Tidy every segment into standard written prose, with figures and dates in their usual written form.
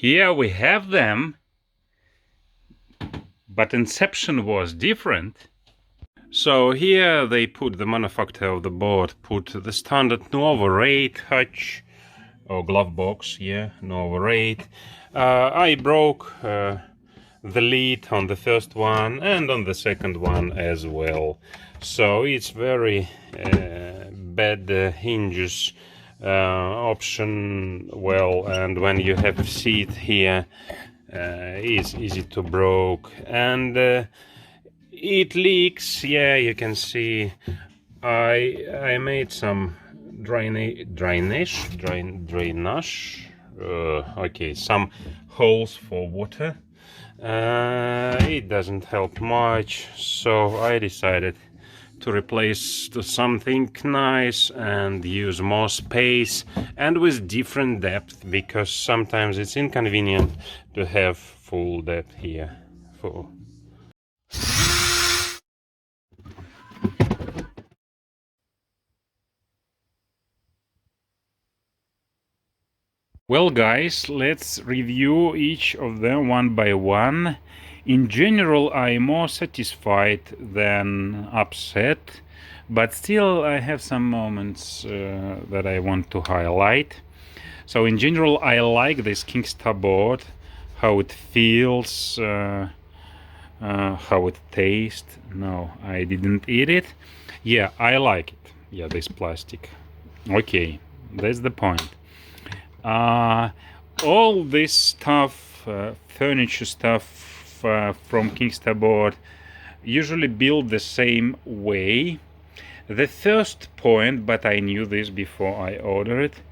here we have them, but inception was different. So here they put, the manufacturer of the board put the standard Nuova Rade hatch or glove box, yeah, Nuova Rade. I broke the lid on the first one and on the second one as well, so it's very bad hinges option. Well, and when you have seat here, it's easy to broke, and it leaks. Yeah, you can see I made some drainage. Okay, some holes for water. It doesn't help much, so I decided to replace to something nice and use more space and with different depth, because sometimes it's inconvenient to have full depth here. Well guys, let's review each of them one by one. In general, I'm more satisfied than upset, but still I have some moments that I want to highlight. So in general, I like this King StarBoard, how it feels, how it tastes. No, I didn't eat it. Yeah, I like it. Yeah, this plastic. Okay, that's the point. All this stuff, furniture stuff from King StarBoard, usually built the same way. The first point, but I knew this before I ordered it,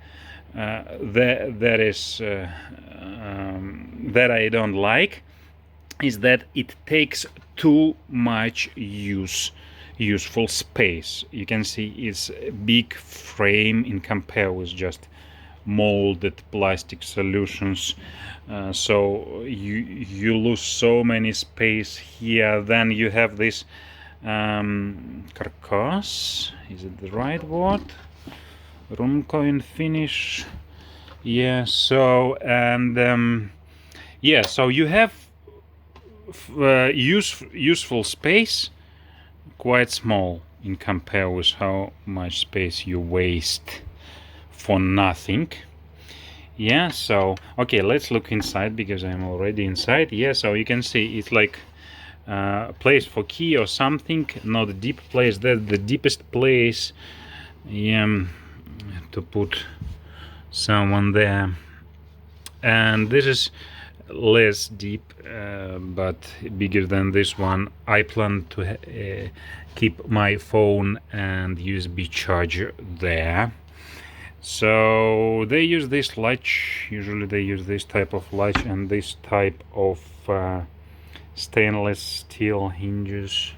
that I don't like, is that it takes too much useful space. You can see it's a big frame in compare with just molded plastic solutions, so you lose so many space here. Then you have this carcass, is it the right word? Runko in Finnish. Yeah, so, and yeah, so you have useful space quite small in compare with how much space you waste for nothing. Yeah, so okay, let's look inside because I'm already inside. Yeah, so you can see it's like place for key or something, not a deep place. That's the deepest place, yeah, to put someone there. And this is less deep, but bigger than this one. I plan to keep my phone and USB charger there. So they use this latch, usually they use this type of latch and this type of stainless steel hinges.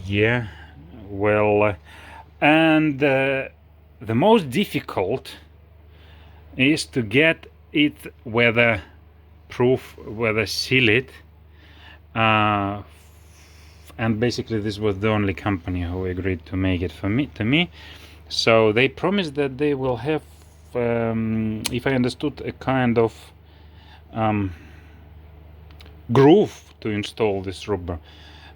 Yeah, well, and the most difficult is to get it weatherproof, weather sealed, and basically this was the only company who agreed to make it to me. So they promised that they will have, if I understood, a kind of groove to install this rubber,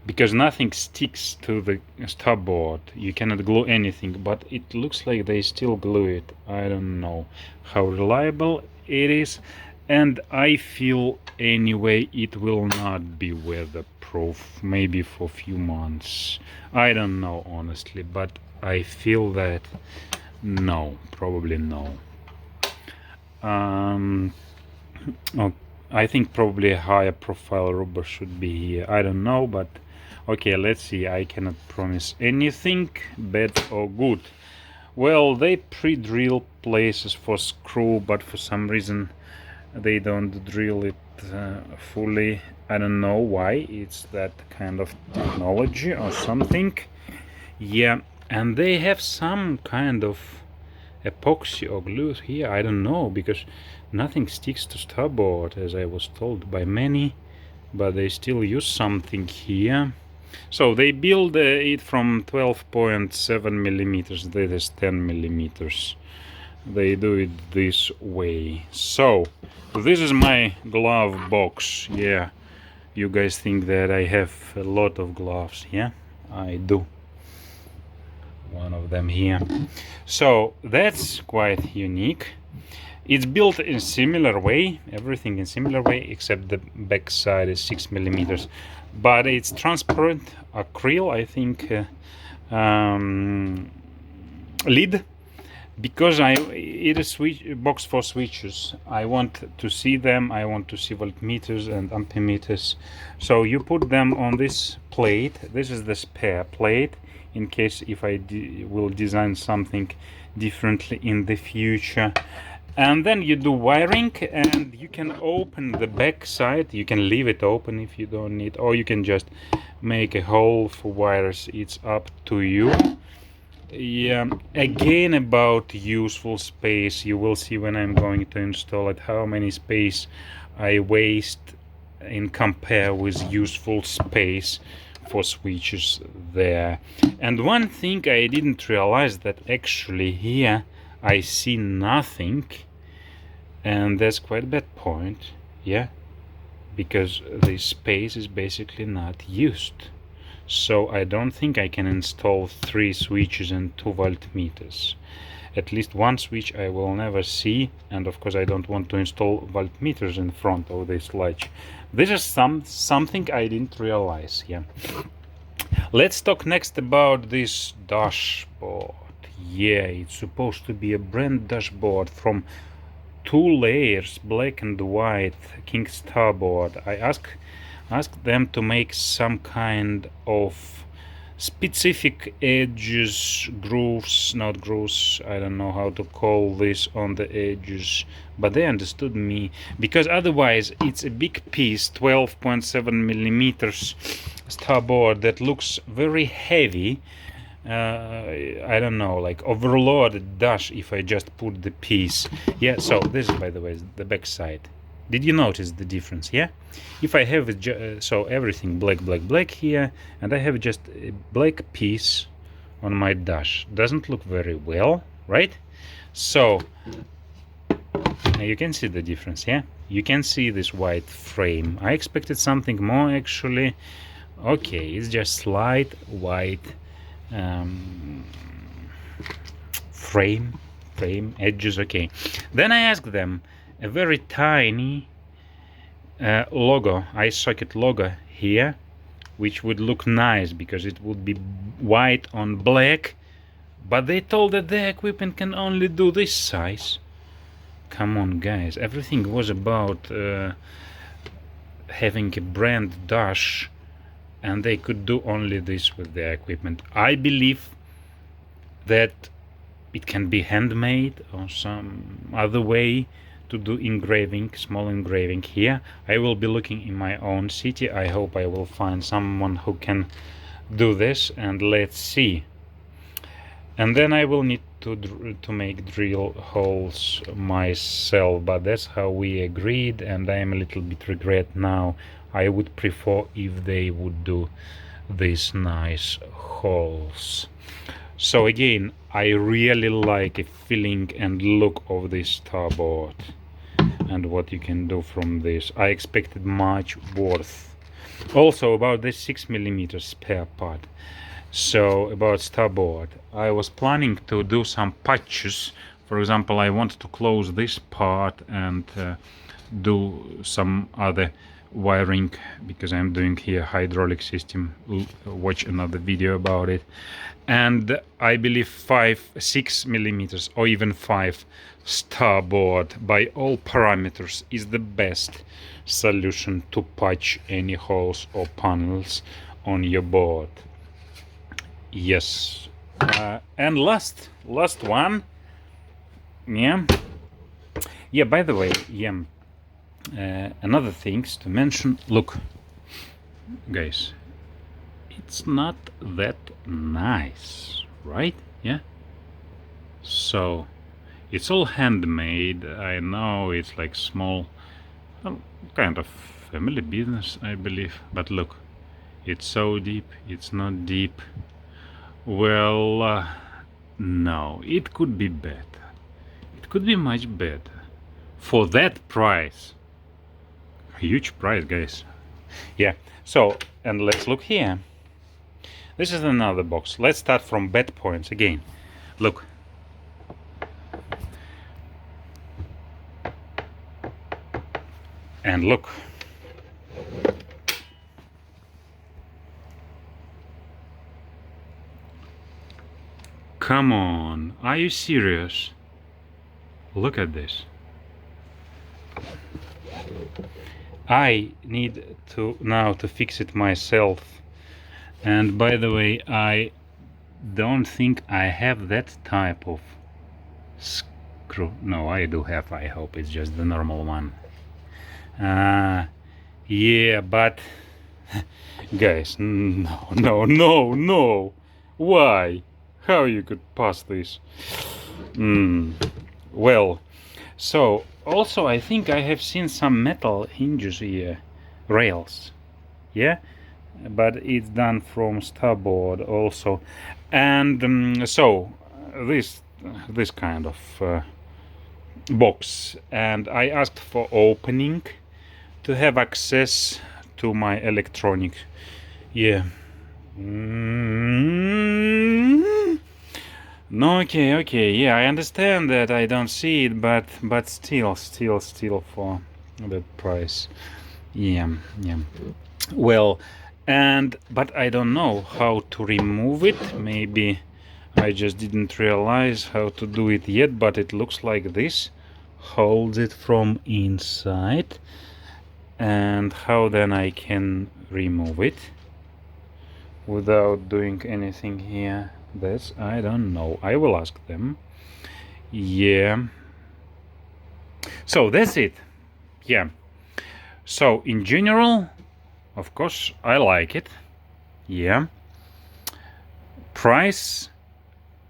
because nothing sticks to the StarBoard. You cannot glue anything, but it looks like they still glue it. I don't know how reliable it is, and I feel anyway it will not be weatherproof, maybe for a few months. I don't know honestly, but I feel that no, probably no. I think probably a higher profile rubber should be here. I don't know, but okay, let's see. I cannot promise anything bad or good. Well, they pre-drill places for screw, but for some reason they don't drill it fully. I don't know why. It's that kind of technology or something. Yeah, and they have some kind of epoxy or glue here. I don't know, because nothing sticks to StarBoard, as I was told by many, but they still use something here. So they build it from 12.7 millimeters. That is 10 millimeters. They do it this way. So This is my glove box. Yeah, you guys think that I have a lot of gloves. Yeah, I do. One of them here. So that's quite unique. It's built in similar way, everything in similar way, except the back side is 6 millimeters. But it's transparent acryl, I think, lid. Because it is box for switches, I want to see them. I want to see voltmeters and ampemeters. So you put them on this plate. This is the spare plate in case if I will design something differently in the future. And then you do wiring, and you can open the back side. You can leave it open if you don't need, or you can just make a hole for wires. It's up to you. Yeah, again, about useful space, you will see when I'm going to install it how many space I waste in compare with useful space for switches there. And one thing I didn't realize, that actually here I see nothing, and that's quite a bad point. Yeah, because this space is basically not used. So I don't think I can install 3 switches and 2 voltmeters. At least one switch I will never see, and of course I don't want to install voltmeters in front of this latch. This is something I didn't realize. Yeah. Let's talk next about this dashboard. Yeah, it's supposed to be a brand dashboard from 2 layers, black and white, King StarBoard. I ask them to make some kind of specific edges, grooves, not grooves, I don't know how to call this on the edges, but they understood me, because otherwise it's a big piece, 12.7 millimeters StarBoard that looks very heavy. I don't know, like overloaded dash if I just put the piece. Yeah, so this is, by the way, the back side. Did you notice the difference? Yeah, if I have so everything black here, and I have just a black piece on my dash, doesn't look very well, right? So now you can see the difference. Yeah, you can see this white frame. I expected something more, actually. Okay, it's just slight white frame edges. Okay, then I asked them a very tiny logo, iSocket logo here, which would look nice because it would be white on black, but they told that the equipment can only do this size. Come on, guys, everything was about having a brand dash, and they could do only this with their equipment. I believe that it can be handmade or some other way to do engraving, small engraving here. I will be looking in my own city. I hope I will find someone who can do this, and let's see. And then I will need to make drill holes myself, but that's how we agreed, and I am a little bit regret now. I would prefer if they would do these nice holes. So again, I really like the feeling and look of this StarBoard and what you can do from this. I expected much worth. Also about this 6 millimeters spare part. So about StarBoard, I was planning to do some patches. For example, I wanted to close this part and do some other wiring, because I'm doing here hydraulic system. Watch another video about it. And I believe 6 millimeters or even 5 StarBoard by all parameters is the best solution to patch any holes or panels on your board. Yes. And last one. Yeah, by the way, yeah, another things to mention. Look, guys, it's not that nice, right? Yeah, so it's all handmade. I know it's like small, kind of family business, I believe, but look, it's so deep. It's not deep. Well, no, it could be better. It could be much better. For that price. Huge price, guys. Yeah, so, and let's look here. This is another box. Let's start from bad points again. Look. And look. Come on, are you serious? Look at this. I need to now to fix it myself. And by the way, I don't think I have that type of screw. No, I do have. I hope it's just the normal one. Yeah, but guys, no. Why? How you could pass this? Well, so also I think I have seen some metal hinges here, rails. Yeah, but it's done from StarBoard also, and so this kind of box, and I asked for opening to have access to my electronic. Yeah. No, okay, yeah, I understand that I don't see it, but still for that price. Yeah. Well, but I don't know how to remove it. Maybe I just didn't realize how to do it yet, but it looks like this. Holds it from inside. And how then I can remove it without doing anything here? This I don't know. I will ask them. Yeah. So that's it. Yeah. So in general, of course, I like it. Yeah. Price,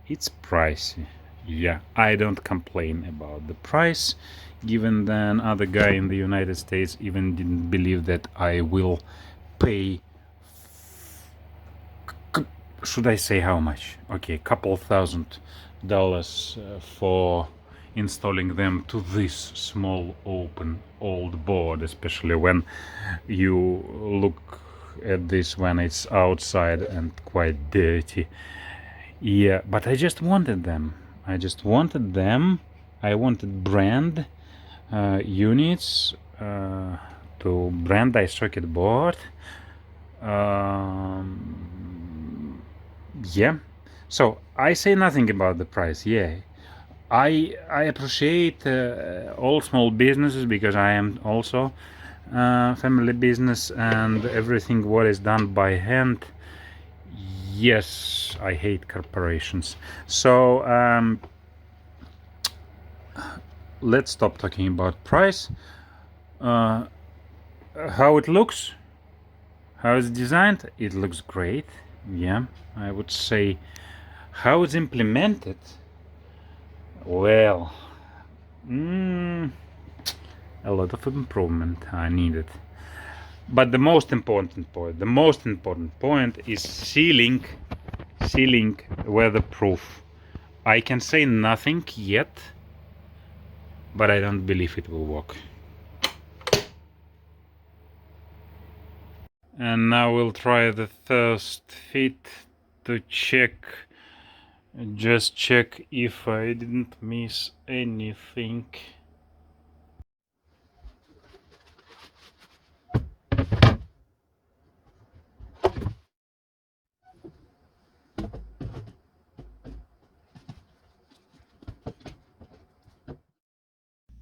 it's pricey. Yeah, I don't complain about the price, given that other guy in the United States even didn't believe that I will pay, should I say how much? Okay, couple $1,000 for installing them to this small open old board, especially when you look at this when it's outside and quite dirty. Yeah, but I just wanted them. I wanted brand units to brand iSocket board. Yeah, so I say nothing about the price. Yeah, I appreciate all small businesses, because I am also family business, and everything what is done by hand. Yes, I hate corporations. So let's stop talking about price. How it looks, how it's designed, it looks great. Yeah, I would say how it's implemented, well, a lot of improvement I needed. But the most important point is sealing weatherproof. I can say nothing yet, but I don't believe it will work. And now we'll try the first fit to just check if I didn't miss anything.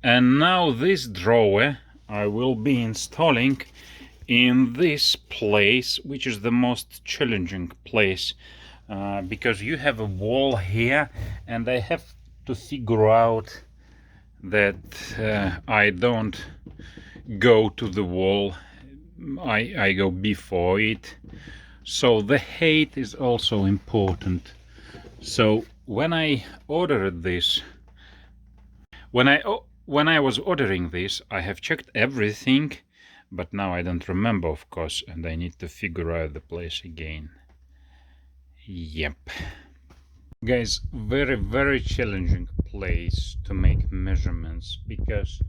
And now this drawer I will be installing in this place, which is the most challenging place, because you have a wall here, and I have to figure out that I don't go to the wall, I go before it. So the height is also important. So when I ordered this, when I was ordering this, I have checked everything, but now I don't remember, of course, and I need to figure out the place again. Yep. Guys, very challenging place to make measurements, because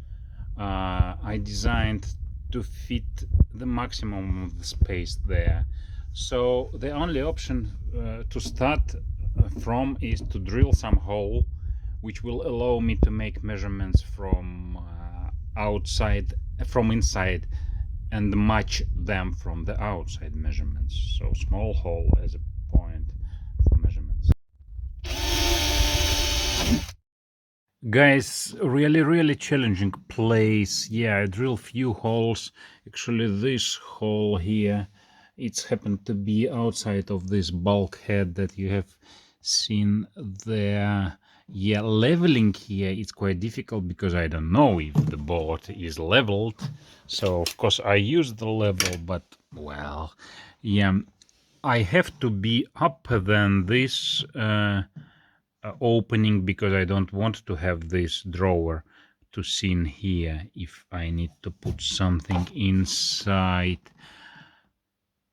I designed to fit the maximum of the space there. So the only option to start from is to drill some hole, which will allow me to make measurements from inside, and match them from the outside measurements. So small hole as a point for measurements. Guys, really challenging place. Yeah, I drilled few holes. Actually, this hole here, it's happened to be outside of this bulkhead that you have seen there. Yeah, leveling here it's quite difficult because I don't know if the board is leveled. So of course I use the level, but well, yeah, I have to be up than this opening because I don't want to have this drawer to see in here if I need to put something inside.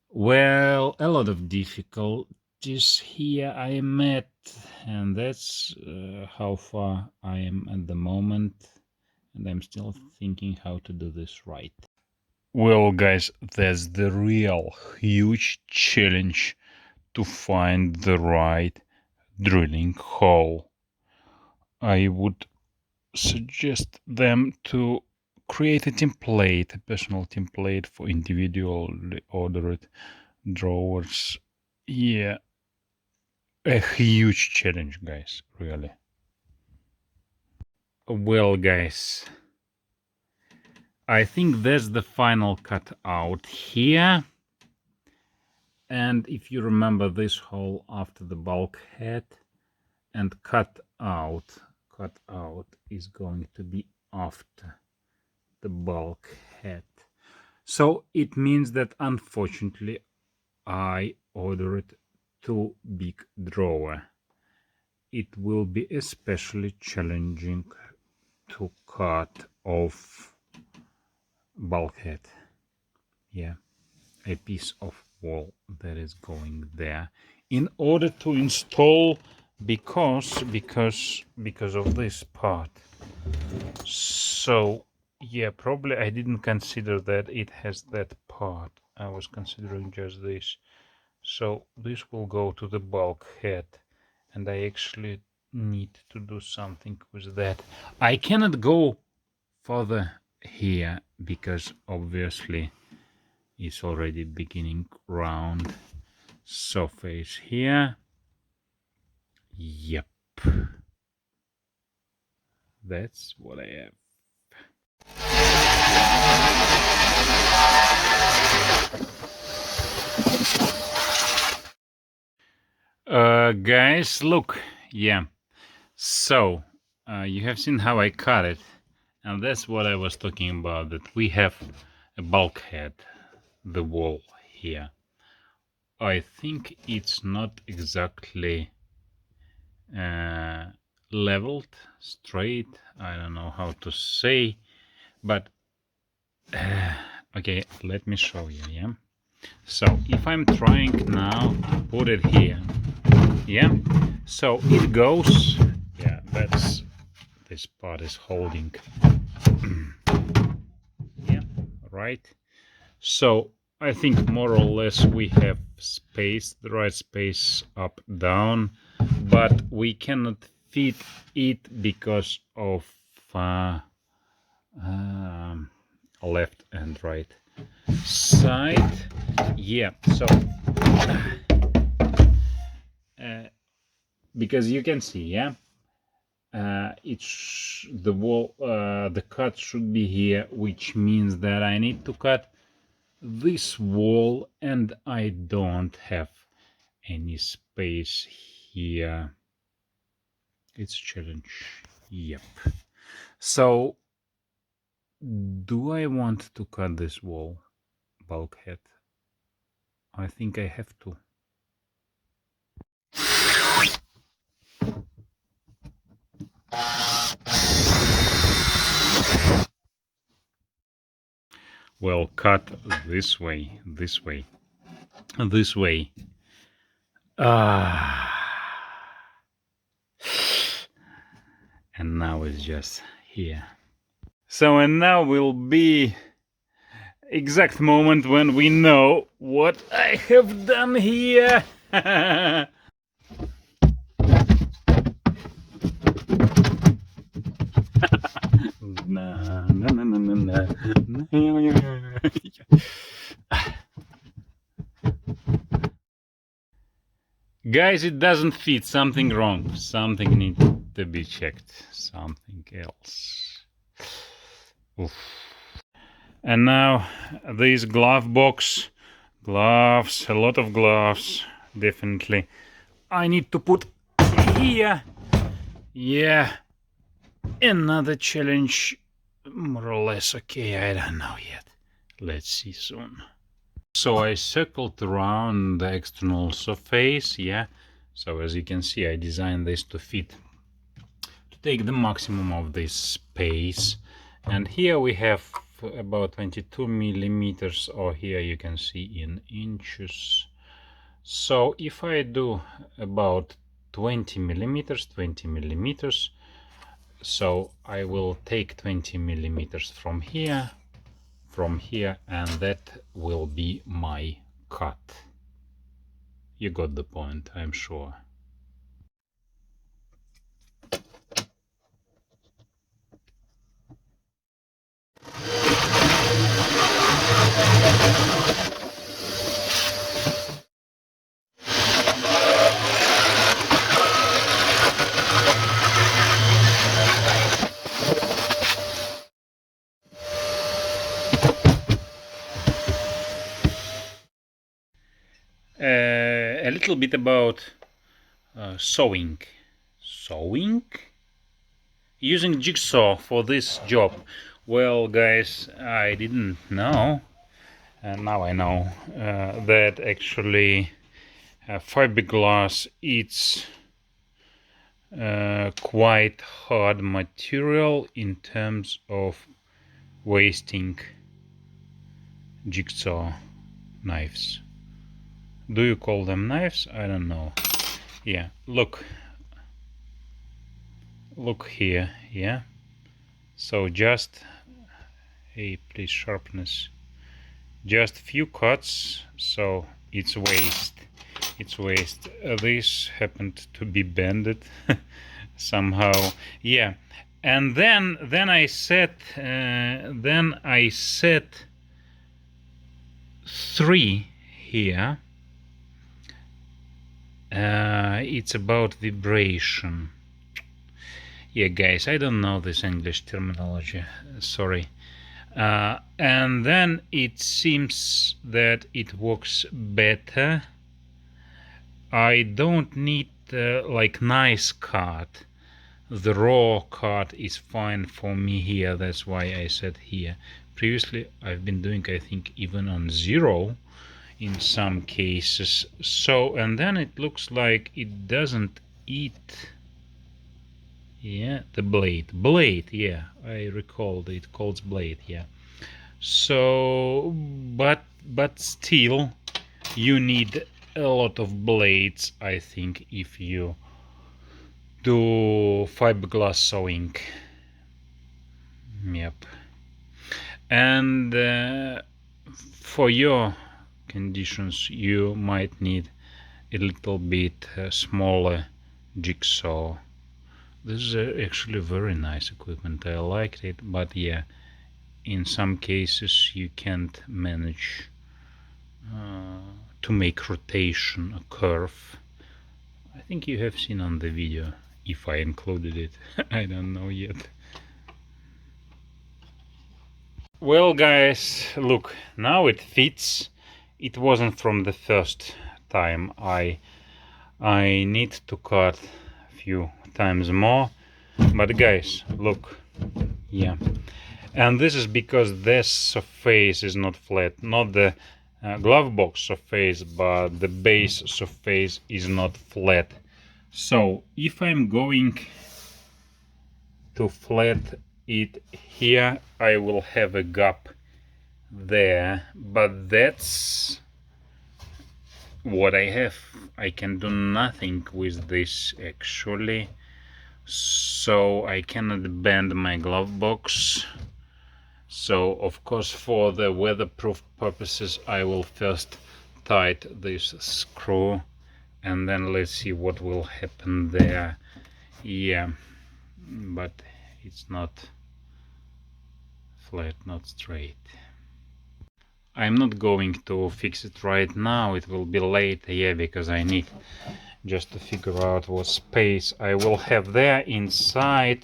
Well, a lot of difficulties here I met, and that's how far I am at the moment, and I'm still thinking how to do this right. Well, guys, that's the real huge challenge, to find the right drilling hole. I would suggest them to create a template, a personal template for individually ordered drawers. Yeah, a huge challenge, guys, really. Well, guys, I think that's the final cut out here. And if you remember this hole after the bulkhead, and cut out is going to be after the bulkhead. So it means that unfortunately I ordered too big drawer. It will be especially challenging to cut off bulkhead. Yeah, a piece of wall that is going there in order to install, because of this part. So yeah, probably I didn't consider that it has that part. I was considering just this. So this will go to the bulkhead, and I actually need to do something with that. I cannot go further here because obviously it's already beginning round surface here. Yep, that's what I have. Guys, look, yeah, so you have seen how I cut it, and that's what I was talking about, that we have a bulkhead, the wall here. I think it's not exactly leveled straight, I don't know how to say, but okay, let me show you. Yeah, so if I'm trying now to put it here, yeah, so it goes, yeah, that's, this part is holding. Yeah, right. So I think more or less we have space, the right space up down, but we cannot fit it because of left and right side. Yeah, so because you can see, yeah, the wall, the cut should be here, which means that I need to cut this wall, and I don't have any space here. It's a challenge. Yep. So do I want to cut this wall bulkhead? I think I have to. Well, cut this way, this way, this way. And now it's just here. So, and now will be exact moment when we know what I have done here. Guys, it doesn't fit. Something wrong. Something needs to be checked. Something else. Oof. And now this glove box. Gloves, a lot of gloves. Definitely. I need to put here. Yeah. Another challenge. More or less okay. I don't know yet. Let's see soon. So I circled around the external surface, yeah. So as you can see, I designed this to fit, to take the maximum of this space. And here we have about 22 millimeters, or here you can see in inches. So if I do about 20 millimeters, so I will take 20 millimeters from here, and that will be my cut. You got the point, I'm sure. A little bit about sewing. Using jigsaw for this job. Well, guys, I didn't know, and now I know that actually fiberglass it's quite hard material in terms of wasting jigsaw knives. Do you call them knives? I don't know. Yeah, look here, yeah. So just please sharpness, just few cuts, so it's waste. This happened to be bended somehow, yeah. And then I set 3 here. It's about vibration. Yeah, guys, I don't know this English terminology, sorry. And then it seems that it works better. I don't need like nice cut. The raw cut is fine for me here, that's why I said here. Previously I've been doing, I think, even on 0 in some cases. So, and then it looks like it doesn't eat, yeah, the blade, yeah, I recalled it calls blade, yeah. So but still you need a lot of blades, I think, if you do fiberglass sewing. Yep. And for your conditions you might need a little bit smaller jigsaw. This is actually very nice equipment, I liked it, but yeah, in some cases you can't manage to make rotation a curve. I think you have seen on the video, if I included it. I don't know yet. Well, guys, look, now it fits. It wasn't from the first time. I need to cut a few times more, but guys, look, yeah. And this is because this surface is not flat, not the glove box surface, but the base surface is not flat. So if I'm going to flat it here, I will have a gap there, but that's what I have. I can do nothing with this actually, so I cannot bend my glove box. So of course for the weatherproof purposes I will first tighten this screw, and then let's see what will happen there. Yeah, but it's not flat, not straight. I'm not going to fix it right now, it will be late, yeah, because I need just to figure out what space I will have there inside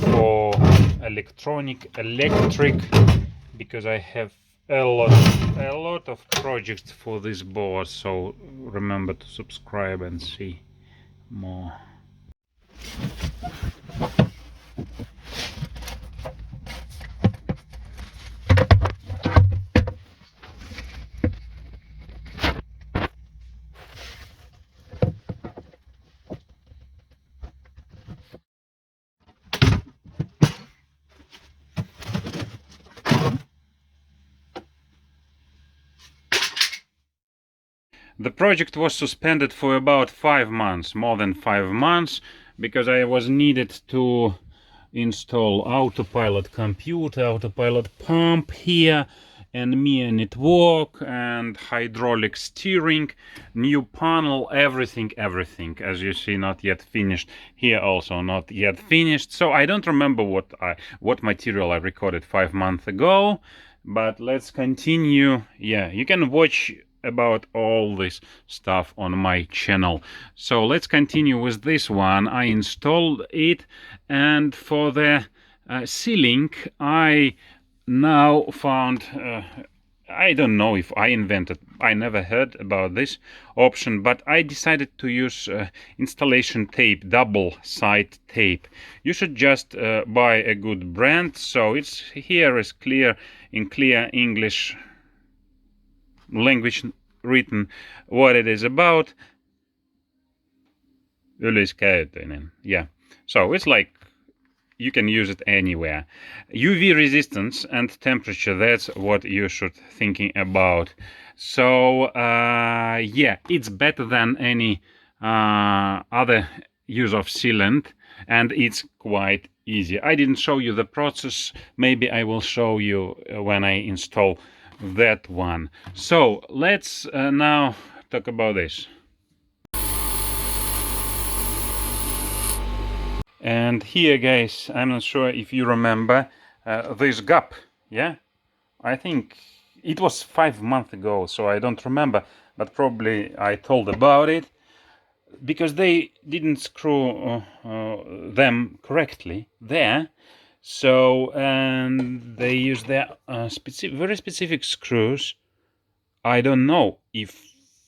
for electric, because I have a lot of projects for this board, so remember to subscribe and see more. The project was suspended for about 5 months, more than 5 months, because I was needed to install autopilot computer, autopilot pump here, and mirror network, and hydraulic steering, new panel, everything. As you see, not yet finished. Here also not yet finished. So I don't remember what material I recorded 5 months ago, but let's continue. Yeah, you can watch about all this stuff on my channel. So let's continue with this one. I installed it, and for the ceiling I now found I don't know if I invented, I never heard about this option, but I decided to use installation tape, double side tape. You should just buy a good brand. So it's here is clear, in clear English language written what it is about. Yleiskäyttöinen. Yeah, so it's like you can use it anywhere. UV resistance and temperature, that's what you should thinking about. So yeah, it's better than any other use of sealant, and it's quite easy. I didn't show you the process, maybe I will show you when I install that one. So let's now talk about this. And here, guys, I'm not sure if you remember this gap. Yeah, I think it was 5 months ago, so I don't remember, but probably I told about it, because they didn't screw them correctly there. So, and they use their very specific screws. I don't know if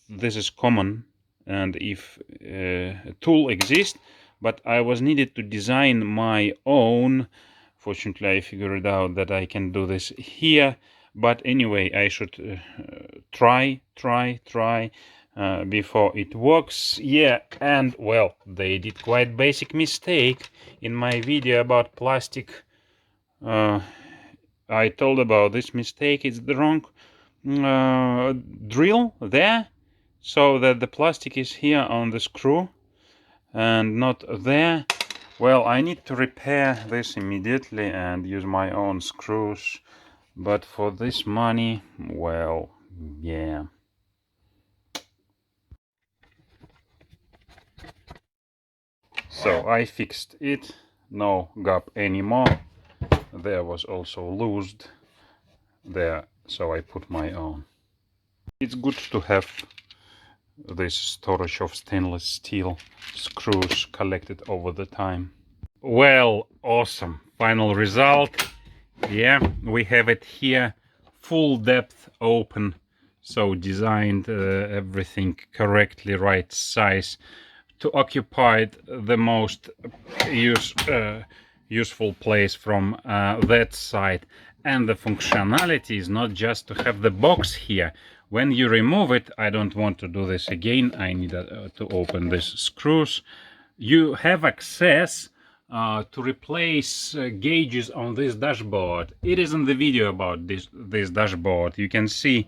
this is common and if a tool exists, but I was needed to design my own. Fortunately, I figured out that I can do this here. But anyway, I should try before it works. Yeah, and well, they did quite basic mistake in my video about plastic. I told about this mistake. It's the wrong drill there, so that the plastic is here on the screw and not there. Well, I need to repair this immediately and use my own screws, but for this money, well, yeah. So I fixed it, no gap anymore. There was also loosed there, so I put my own. It's good to have this storage of stainless steel screws collected over the time. Well, awesome final result. Yeah, we have it here, full depth open, so designed everything correctly, right size to occupy the most useful place from that side. And the functionality is not just to have the box here. When you remove it, I don't want to do this again, I need to open these screws. You have access to replace gauges on this dashboard. It is in the video about this dashboard. You can see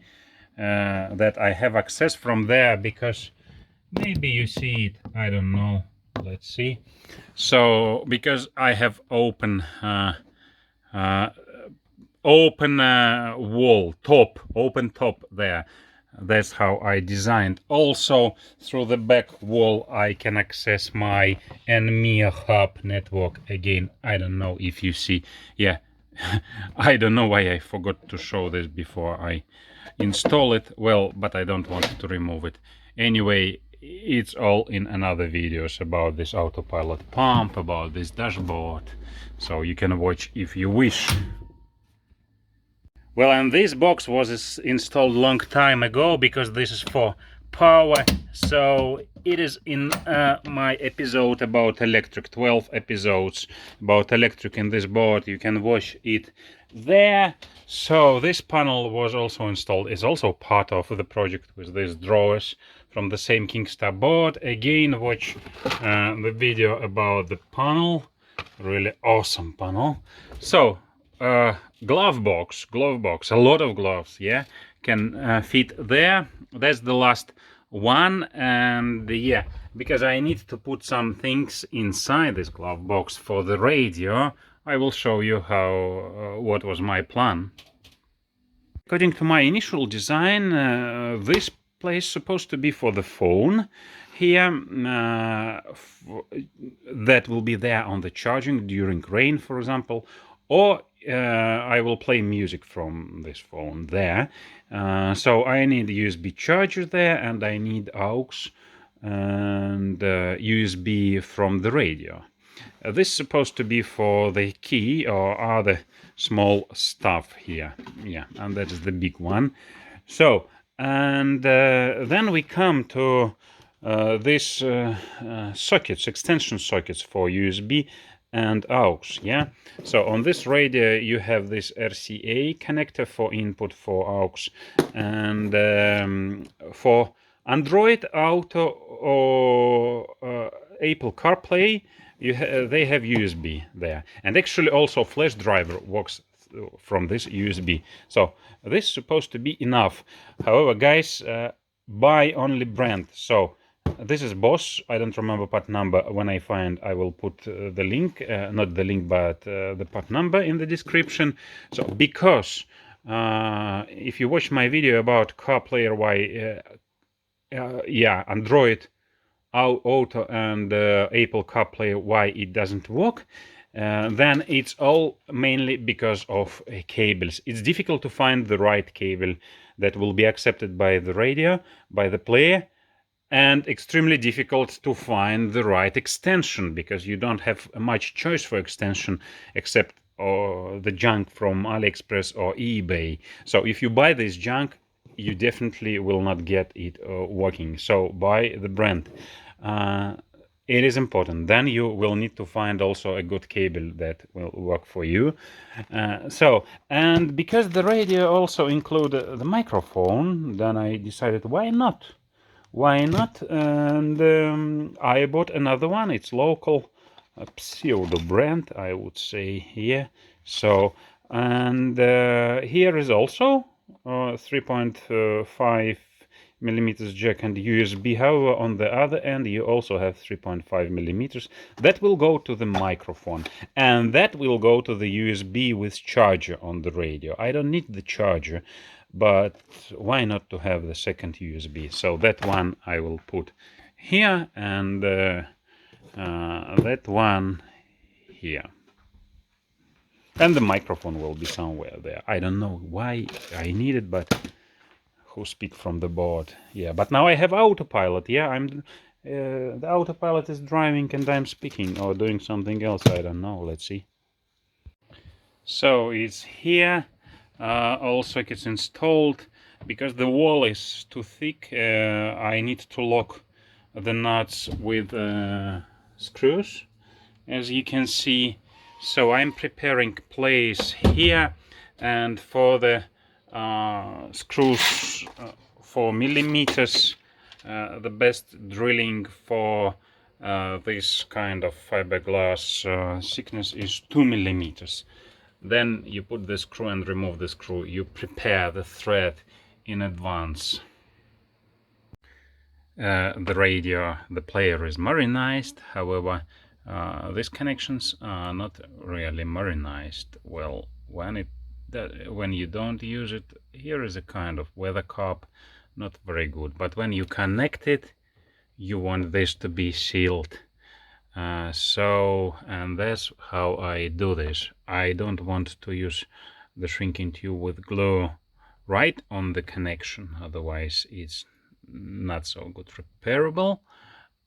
that I have access from there, because maybe you see it, I don't know, let's see. So because I have open open wall, open top there. That's how I designed. Also, through the back wall, I can access my NMIA hub network. Again, I don't know if you see. Yeah, I don't know why I forgot to show this before I install it. Well, but I don't want to remove it. Anyway, it's all in another videos about this autopilot pump, about this dashboard. So you can watch if you wish. Well, and this box was installed long time ago because this is for power. So it is in my episode about electric, 12 episodes about electric in this board. You can watch it there. So this panel was also installed, is also part of the project with these drawers from the same Kingstar board. Again, watch the video about the panel. Really awesome panel. So glove box, a lot of gloves, yeah, can fit there. That's the last one. And yeah, because I need to put some things inside this glove box for the radio, I will show you how what was my plan. According to my initial design, this place is supposed to be for the phone here, that will be there on the charging during rain, for example, or I will play music from this phone there. So I need USB charger there, and I need aux and USB from the radio. This is supposed to be for the key or other small stuff here. Yeah, and that is the big one. So, and then we come to these sockets, extension sockets for USB and aux. Yeah, so on this radio you have this RCA connector for input for aux, and for Android Auto or Apple CarPlay they have USB there, and actually also flash driver works from this USB. So this is supposed to be enough. However, guys, buy only brand. So this is Boss. I don't remember part number. When I find, I will put the link, not the link, but the part number in the description. So because if you watch my video about CarPlay, why yeah, Android Auto and Apple CarPlay, why it doesn't work, then it's all mainly because of cables. It's difficult to find the right cable that will be accepted by the radio, by the player, and extremely difficult to find the right extension, because you don't have much choice for extension except the junk from AliExpress or eBay. So if you buy this junk, you definitely will not get it working. So buy the brand. It is important. Then you will need to find also a good cable that will work for you. So, and because the radio also include the microphone, then I decided, why not? Why not? And I bought another one. It's local, a pseudo brand, I would say here. So, and here is also 3.5 millimeters jack and USB. However, on the other end you also have 3.5 millimeters that will go to the microphone, and that will go to the USB with charger on the radio. I don't need the charger, but why not to have the second USB? So that one I will put here, and that one here. And the microphone will be somewhere there. I don't know why I need it, but who speak from the board? Yeah, but now I have autopilot. Yeah, I'm the autopilot is driving and I'm speaking or doing something else. I don't know. Let's see. So it's here. All sockets installed. Because the wall is too thick, I need to lock the nuts with screws, as you can see. So I'm preparing place here, and for the screws 4 millimeters, the best drilling for this kind of fiberglass thickness is 2 millimeters. Then you put the screw and remove the screw. You prepare the thread in advance. The radio, the player is marinized. However, these connections are not really marinized. Well, when it that when you don't use it, here is a kind of weather cap, not very good. But when you connect it, you want this to be sealed. And that's how I do this. I don't want to use the shrinking tube with glue right on the connection, otherwise it's not so good repairable.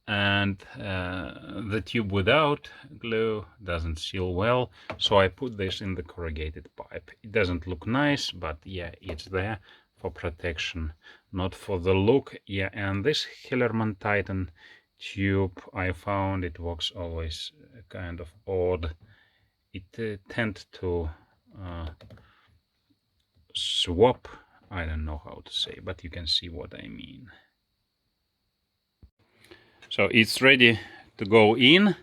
And the tube without glue doesn't seal well, so I put this in the corrugated pipe. It doesn't look nice, but yeah, it's there for protection, not for the look. Yeah, and this Hillerman Titan tube, I found it works always kind of odd. It tend to swap. I don't know how to say, but you can see what I mean. So it's ready to go in.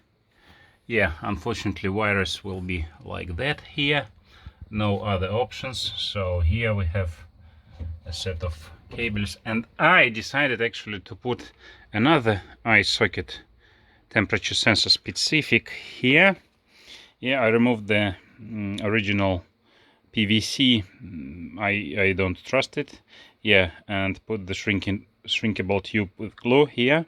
Yeah, unfortunately wires will be like that here. No other options. So here we have a set of cables, and I decided actually to put another iSocket temperature sensor specific here. Yeah, I removed the original PVC. I don't trust it. Yeah, and put the shrinkable tube with glue here.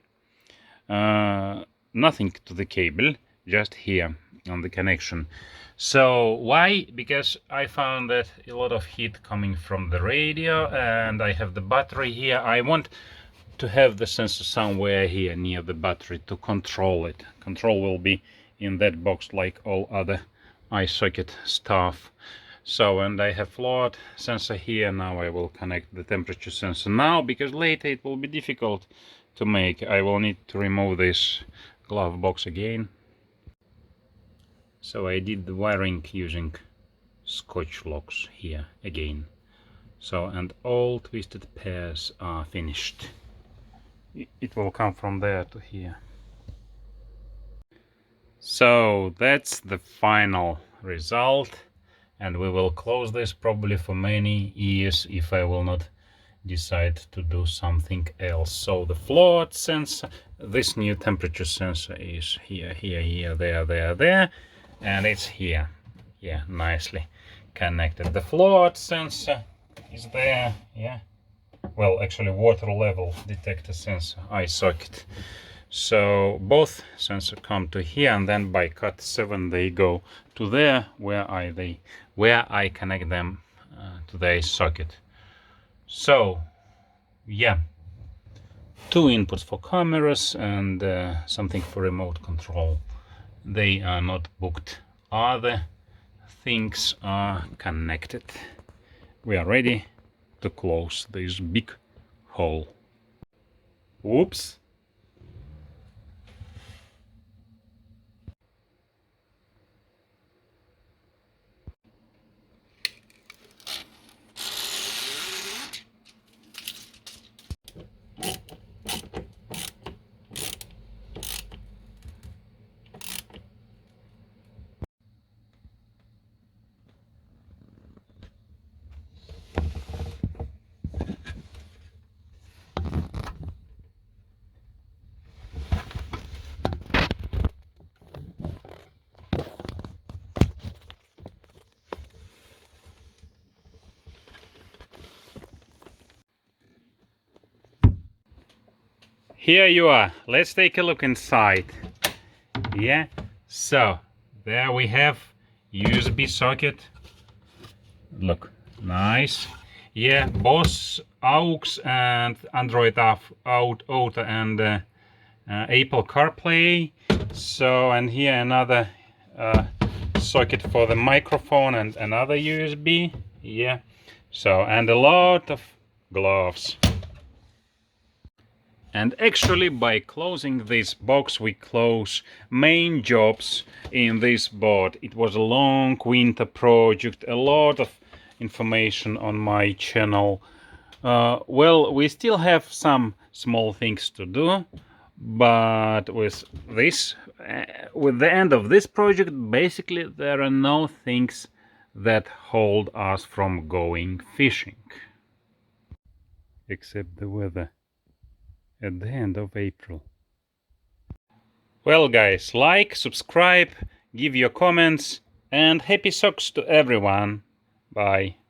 Nothing to the cable, just here on the connection. So why? Because I found that a lot of heat coming from the radio, and I have the battery here. I want to have the sensor somewhere here near the battery to control it. Control will be in that box like all other iSocket stuff. So, and I have float sensor here. Now I will connect the temperature sensor now, because later it will be difficult to make. I will need to remove this glove box again. So I did the wiring using Scotch locks here again. So, and all twisted pairs are finished. It will come from there to here. So that's the final result, and we will close this probably for many years if I will not decide to do something else. So the float sensor, this new temperature sensor is here, there, and it's here. Yeah, nicely connected. The float sensor is there. Yeah, well, actually water level detector sensor, iSocket. So both sensors come to here, and then by cut 7 they go to there where I connect them to the iSocket. So yeah, 2 inputs for cameras and something for remote control. They are not booked. Other things are connected. We are ready to close this big hole. Whoops. Here you are. Let's take a look inside. Yeah, so there we have USB socket. Look, nice. Yeah, both AUX and Android Auto and Apple CarPlay. So, and here another socket for the microphone and another USB. Yeah, so, and a lot of gloves. And actually by closing this box we close main jobs in this board. It was a long winter project, a lot of information on my channel. Well, we still have some small things to do, but with this, with the end of this project, basically there are no things that hold us from going fishing. Except the weather at the end of April. Well guys, like, subscribe, give your comments, and happy socks to everyone. Bye.